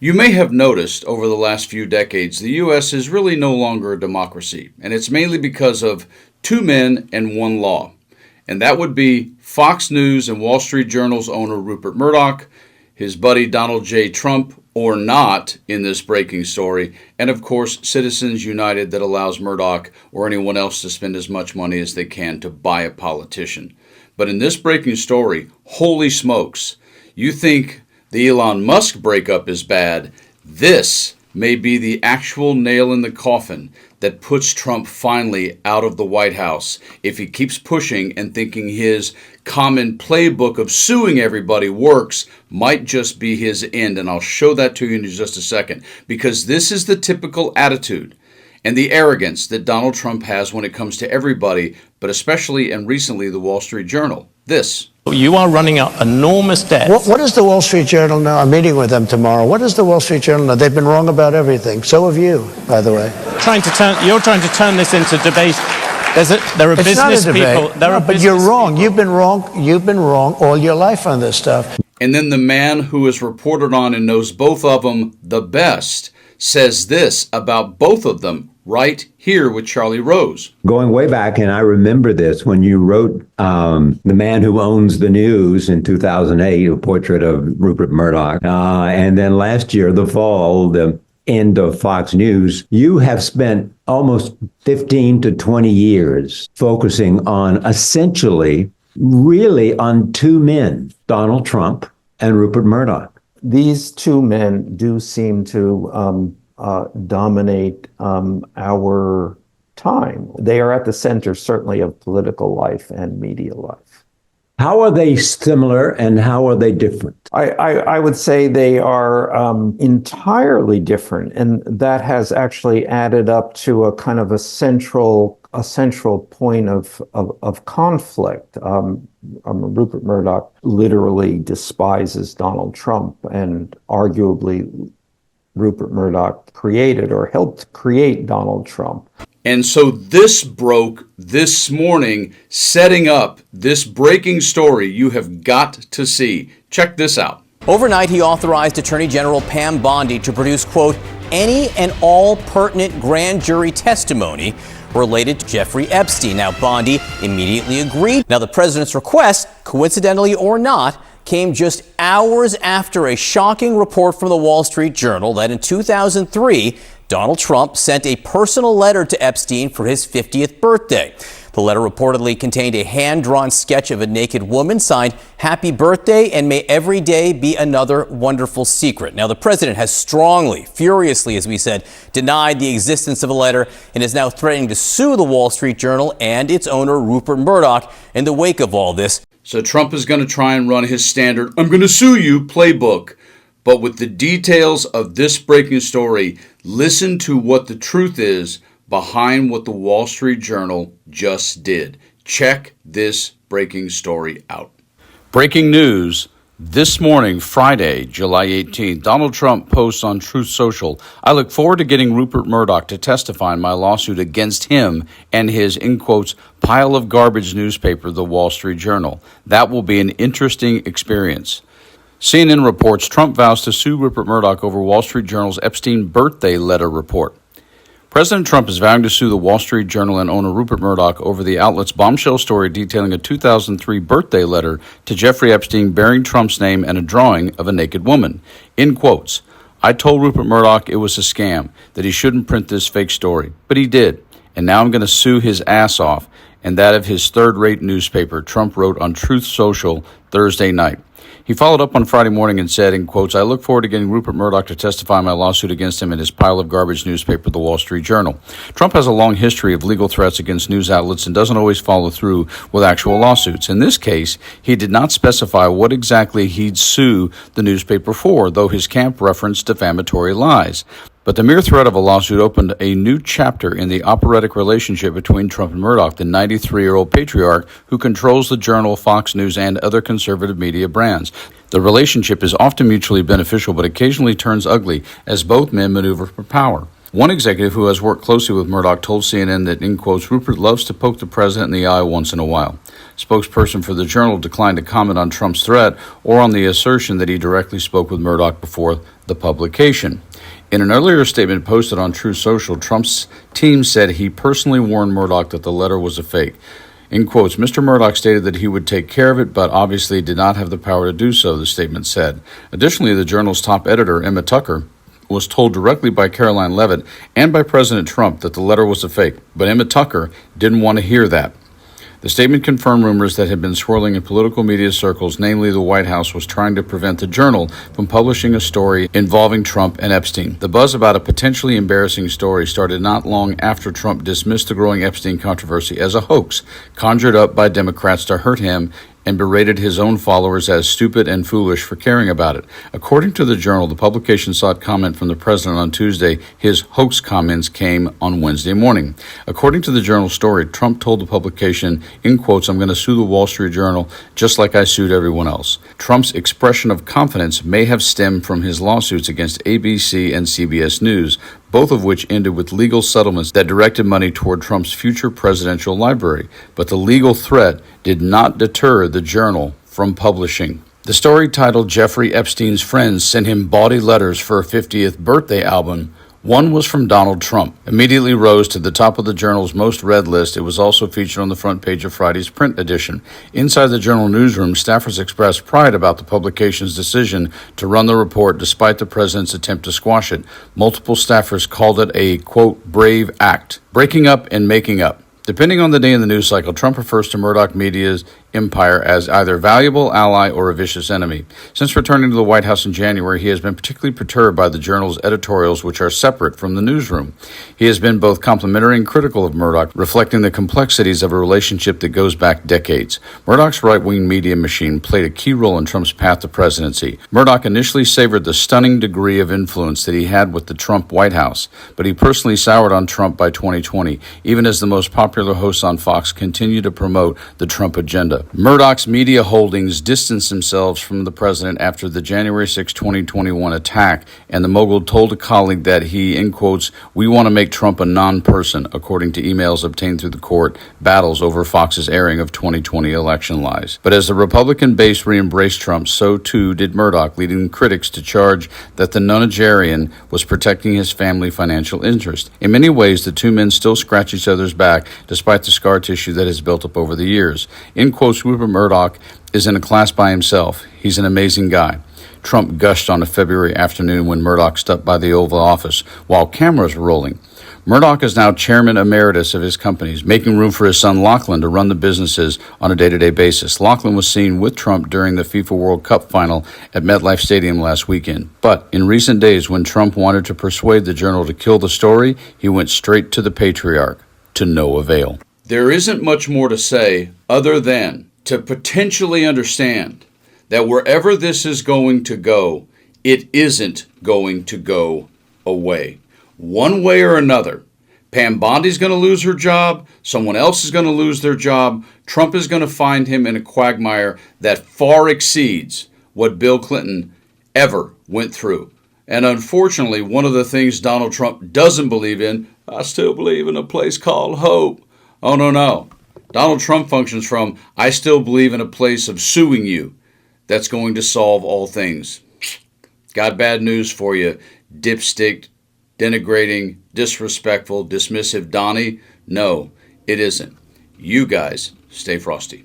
You may have noticed over the last few decades, the U.S. is really no longer a democracy, and it's mainly because of two men and one law. And that would be Fox News and Wall Street Journal's owner Rupert Murdoch, his buddy Donald J. Trump, or not in this breaking story, and of course Citizens United that allows Murdoch or anyone else to spend as much money as they can to buy a politician. But in this breaking story, holy smokes, you think the Elon Musk breakup is bad. This may be the actual nail in the coffin that puts Trump finally out of the White House if he keeps pushing and thinking his common playbook of suing everybody works might just be his end. And I'll show that to you in just a second, because this is the typical attitude and the arrogance that Donald Trump has when it comes to everybody, but especially and recently the Wall Street Journal. This. You are running out enormous debt. What does the Wall Street Journal know? I'm meeting with them tomorrow. What does the Wall Street Journal know? They've been wrong about everything. So have you, by the way. You're trying to turn this into debate. There are it's business not a debate. people. But you're wrong. People. You've been wrong all your life on this stuff. And then the man who is reported on and knows both of them the best says this about both of them right here with Charlie Rose. Going way back, and I remember this, when you wrote The Man Who Owns the News in 2008, a portrait of Rupert Murdoch. And then last year, the fall, the end of Fox News, you have spent almost 15 to 20 years focusing on essentially, really on two men, Donald Trump and Rupert Murdoch. These two men do seem to dominate our time. They are at the center, certainly, of political life and media life. How are they similar and how are they different? I would say they are entirely different, and that has actually added up to a kind of a central point of conflict. Rupert Murdoch literally despises Donald Trump, and arguably Rupert Murdoch created or helped create Donald Trump. And so this broke this morning, setting up this breaking story you have got to see. Check this out. Overnight, he authorized Attorney General Pam Bondi to produce, quote, any and all pertinent grand jury testimony related to Jeffrey Epstein. Now, Bondi immediately agreed. Now, the president's request, coincidentally or not, came just hours after a shocking report from the Wall Street Journal that in 2003, Donald Trump sent a personal letter to Epstein for his 50th birthday. The letter reportedly contained a hand-drawn sketch of a naked woman signed, "Happy birthday, and may every day be another wonderful secret." Now, the president has strongly, furiously, as we said, denied the existence of a letter and is now threatening to sue the Wall Street Journal and its owner, Rupert Murdoch, in the wake of all this. So Trump is going to try and run his standard, I'm going to sue you playbook. But with the details of this breaking story, listen to what the truth is behind what the Wall Street Journal just did. Check this breaking story out. Breaking news this morning, Friday, July 18th. Donald Trump posts on Truth Social, I look forward to getting Rupert Murdoch to testify in my lawsuit against him and his, in quotes, pile of garbage newspaper, the Wall Street Journal. That will be an interesting experience. CNN reports Trump vows to sue Rupert Murdoch over Wall Street Journal's Epstein birthday letter report. President Trump is vowing to sue the Wall Street Journal and owner Rupert Murdoch over the outlet's bombshell story detailing a 2003 birthday letter to Jeffrey Epstein bearing Trump's name and a drawing of a naked woman. In quotes, I told Rupert Murdoch it was a scam, that he shouldn't print this fake story. But he did. And now I'm going to sue his ass off and that of his third-rate newspaper, Trump wrote on Truth Social Thursday night. He followed up on Friday morning and said, in quotes, I look forward to getting Rupert Murdoch to testify in my lawsuit against him and his pile of garbage newspaper, the Wall Street Journal. Trump has a long history of legal threats against news outlets and doesn't always follow through with actual lawsuits. In this case, he did not specify what exactly he'd sue the newspaper for, though his camp referenced defamatory lies. But the mere threat of a lawsuit opened a new chapter in the operatic relationship between Trump and Murdoch, the 93-year-old patriarch who controls the Journal, Fox News, and other conservative media brands. The relationship is often mutually beneficial, but occasionally turns ugly as both men maneuver for power. One executive who has worked closely with Murdoch told CNN that, in quotes, Rupert loves to poke the president in the eye once in a while. Spokesperson for the Journal declined to comment on Trump's threat or on the assertion that he directly spoke with Murdoch before the publication. In an earlier statement posted on Truth Social, Trump's team said he personally warned Murdoch that the letter was a fake. In quotes, Mr. Murdoch stated that he would take care of it, but obviously did not have the power to do so, the statement said. Additionally, the Journal's top editor, Emma Tucker, was told directly by Caroline Leavitt and by President Trump that the letter was a fake, but Emma Tucker didn't want to hear that. The statement confirmed rumors that had been swirling in political media circles, namely the White House was trying to prevent the Journal from publishing a story involving Trump and Epstein. The buzz about a potentially embarrassing story started not long after Trump dismissed the growing Epstein controversy as a hoax conjured up by Democrats to hurt him and berated his own followers as stupid and foolish for caring about it. According to the Journal, the publication sought comment from the president on Tuesday. His hoax comments came on Wednesday morning. According to the Journal story, Trump told the publication, in quotes, "I'm going to sue the Wall Street Journal just like I sued everyone else." Trump's expression of confidence may have stemmed from his lawsuits against ABC and CBS News, both of which ended with legal settlements that directed money toward Trump's future presidential library. But the legal threat did not deter the Journal from publishing. The story, titled Jeffrey Epstein's Friends Sent Him Bawdy Letters for a 50th Birthday Album, one was from Donald Trump, immediately rose to the top of the Journal's most read list. It was also featured on the front page of Friday's print edition. Inside the Journal newsroom, staffers expressed pride about the publication's decision to run the report despite the president's attempt to squash it. Multiple staffers called it a, quote, brave act, breaking up and making up. Depending on the day in the news cycle, Trump refers to Murdoch Media's empire as either valuable ally or a vicious enemy. Since returning to the White House in January, he has been particularly perturbed by the Journal's editorials, which are separate from the newsroom. He has been both complimentary and critical of Murdoch, reflecting the complexities of a relationship that goes back decades. Murdoch's right-wing media machine played a key role in Trump's path to presidency. Murdoch initially savored the stunning degree of influence that he had with the Trump White House, but he personally soured on Trump by 2020, even as the most popular hosts on Fox continue to promote the Trump agenda. Murdoch's media holdings distanced themselves from the president after the January 6, 2021 attack, and the mogul told a colleague that he, in quotes, "We want to make Trump a non-person," according to emails obtained through the court battles over Fox's airing of 2020 election lies. But as the Republican base re-embraced Trump, so too did Murdoch, leading critics to charge that the nonagerian was protecting his family financial interest. In many ways, the two men still scratch each other's back, despite the scar tissue that has built up over the years. In quotes, Rupert Murdoch is in a class by himself. He's an amazing guy. Trump gushed on a February afternoon when Murdoch stepped by the Oval Office while cameras were rolling. Murdoch is now chairman emeritus of his companies, making room for his son Lachlan to run the businesses on a day-to-day basis. Lachlan was seen with Trump during the FIFA World Cup final at MetLife Stadium last weekend. But in recent days, when Trump wanted to persuade the Journal to kill the story, he went straight to the patriarch, to no avail. There isn't much more to say other than to potentially understand that wherever this is going to go, it isn't going to go away. One way or another. Pam Bondi's going to lose her job. Someone else is going to lose their job. Trump is going to find him in a quagmire that far exceeds what Bill Clinton ever went through. And unfortunately, one of the things Donald Trump doesn't believe in, I still believe in a place called hope. Oh, no. Donald Trump functions from, I still believe in a place of suing you that's going to solve all things. Got bad news for you, dipstick, denigrating, disrespectful, dismissive Donnie. No, it isn't. You guys stay frosty.